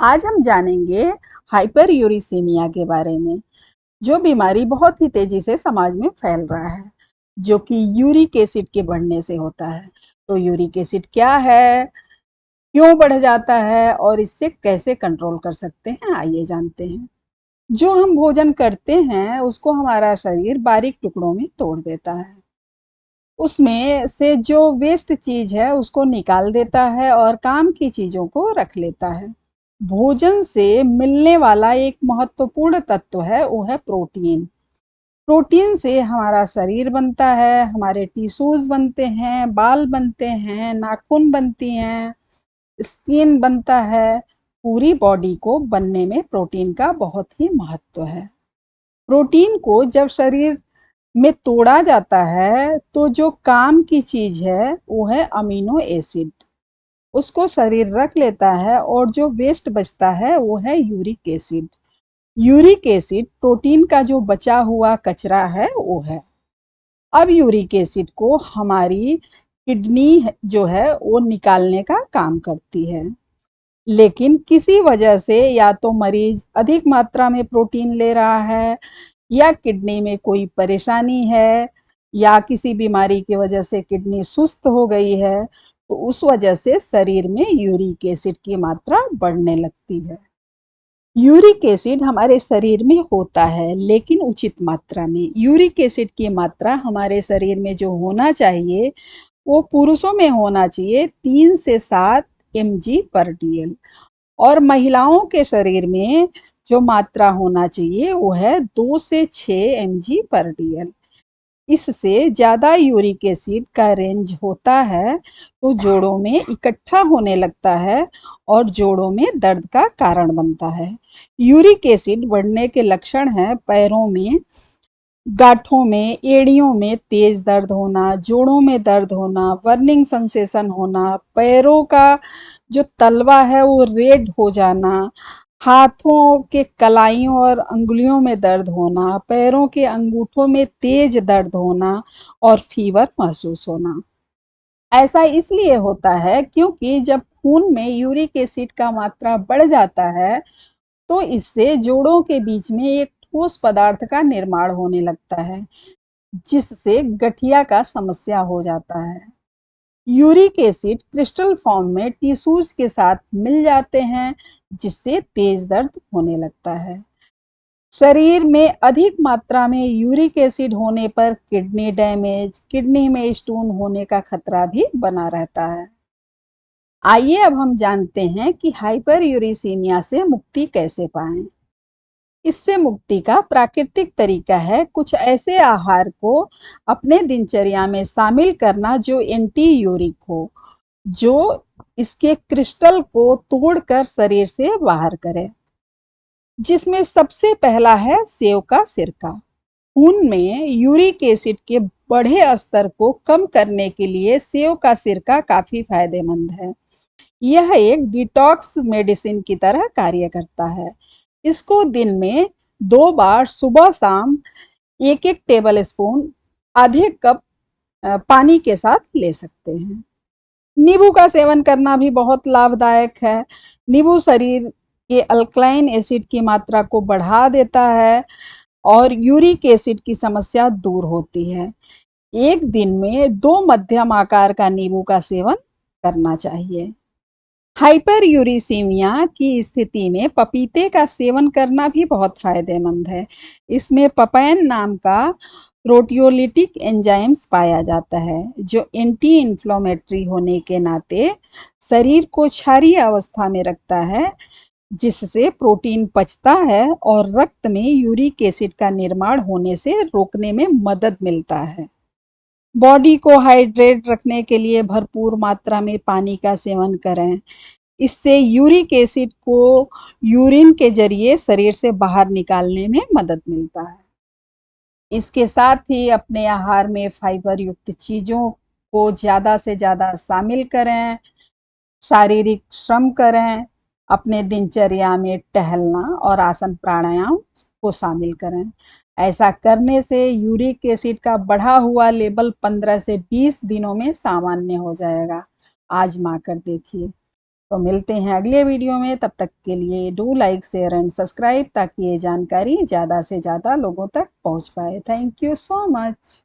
आज हम जानेंगे हाइपर यूरिसीमिया के बारे में, जो बीमारी बहुत ही तेजी से समाज में फैल रहा है, जो कि यूरिक एसिड के बढ़ने से होता है। तो यूरिक एसिड क्या है, क्यों बढ़ जाता है और इससे कैसे कंट्रोल कर सकते हैं, आइए जानते हैं। जो हम भोजन करते हैं, उसको हमारा शरीर बारीक टुकड़ों में तोड़ देता है। उसमें से जो वेस्ट चीज है उसको निकाल देता है और काम की चीजों को रख लेता है। भोजन से मिलने वाला एक महत्वपूर्ण तत्व है, वो है प्रोटीन। प्रोटीन से हमारा शरीर बनता है, हमारे टिश्यूज बनते हैं, बाल बनते हैं, नाखून बनती हैं, स्किन बनता है। पूरी बॉडी को बनने में प्रोटीन का बहुत ही महत्व है। प्रोटीन को जब शरीर में तोड़ा जाता है तो जो काम की चीज है वो है अमीनो एसिड, उसको शरीर रख लेता है और जो वेस्ट बचता है वो है uric acid. Uric acid protein का जो बचा हुआ कचरा है वो है। अब यूरिक एसिड को हमारी किडनी जो है वो निकालने का काम करती है। लेकिन किसी वजह से या तो मरीज अधिक मात्रा में प्रोटीन ले रहा है, या किडनी में कोई परेशानी है, या किसी बीमारी की वजह से किडनी सुस्त हो गई है, तो उस वजह से शरीर में यूरिक एसिड की मात्रा बढ़ने लगती है। यूरिक एसिड हमारे शरीर में होता है, लेकिन उचित मात्रा में। यूरिक एसिड की मात्रा हमारे शरीर में जो होना चाहिए वो पुरुषों में होना चाहिए 3 से 7 mg/dl, और महिलाओं के शरीर में जो मात्रा होना चाहिए वो है 2 से 6 mg/dl। इससे ज़्यादा यूरिक एसिड का रेंज होता है तो जोड़ों में इकट्ठा होने लगता है और जोड़ों में दर्द का कारण बनता है। यूरिक एसिड बढ़ने के लक्षण हैं पैरों में, गांठों में, एड़ियों में तेज दर्द होना, जोड़ों में दर्द होना, बर्निंग सेंसेशन होना, पैरों का जो तलवा है वो रेड हो जाना, हाथों के कलाइयों और अंगुलियों में दर्द होना, पैरों के अंगूठों में तेज दर्द होना और फीवर महसूस होना। ऐसा इसलिए होता है क्योंकि जब खून में यूरिक एसिड का मात्रा बढ़ जाता है तो इससे जोड़ों के बीच में एक ठोस पदार्थ का निर्माण होने लगता है, जिससे गठिया का समस्या हो जाता है। यूरिक एसिड क्रिस्टल फॉर्म में टिश्यूज के साथ मिल जाते हैं, जिससे तेज दर्द होने लगता है। शरीर में अधिक मात्रा में यूरिक एसिड होने पर किडनी डैमेज, किडनी में स्टोन होने का खतरा भी बना रहता है। आइए अब हम जानते हैं कि हाइपर यूरिसीमिया से मुक्ति कैसे पाएं। इससे मुक्ति का प्राकृतिक तरीका है कुछ ऐसे आहार को अपने दिनचर्या में शामिल करना जो एंटी यूरिक हो, जो इसके क्रिस्टल को तोड़कर शरीर से बाहर करे। जिसमें सबसे पहला है सेव का सिरका। खून में यूरिक एसिड के बढ़े स्तर को कम करने के लिए सेव का सिरका काफी फायदेमंद है। यह एक डिटॉक्स मेडिसिन की तरह कार्य करता है। इसको दिन में 2 बार सुबह शाम 1-1 टेबल स्पून आधे कप पानी के साथ ले सकते हैं। नींबू का सेवन करना भी बहुत लाभदायक है। नींबू शरीर के अल्कलाइन एसिड की मात्रा को बढ़ा देता है और यूरिक एसिड की समस्या दूर होती है। एक दिन में 2 मध्यम आकार का नींबू का सेवन करना चाहिए। हाइपर यूरिसीमिया की स्थिति में पपीते का सेवन करना भी बहुत फायदेमंद है। इसमें पपैन नाम का प्रोटियोलिटिक एंजाइम्स पाया जाता है, जो एंटी इन्फ्लेमेटरी होने के नाते शरीर को क्षारीय अवस्था में रखता है, जिससे प्रोटीन पचता है और रक्त में यूरिक एसिड का निर्माण होने से रोकने में मदद मिलता है। बॉडी को हाइड्रेट रखने के लिए भरपूर मात्रा में पानी का सेवन करें। इससे यूरिक एसिड को यूरिन के जरिए शरीर से बाहर निकालने में मदद मिलता है। इसके साथ ही अपने आहार में फाइबर युक्त चीज़ों को ज़्यादा से ज़्यादा शामिल करें, शारीरिक श्रम करें, अपने दिनचर्या में टहलना और आसन प्राणायाम को शामिल करें। ऐसा करने से यूरिक एसिड का बढ़ा हुआ लेवल 15 से 20 दिनों में सामान्य हो जाएगा। आजमा कर देखिए। तो मिलते हैं अगले वीडियो में, तब तक के लिए do like share and subscribe ताकि ये जानकारी ज़्यादा से ज़्यादा लोगों तक पहुंच पाए। Thank you so much.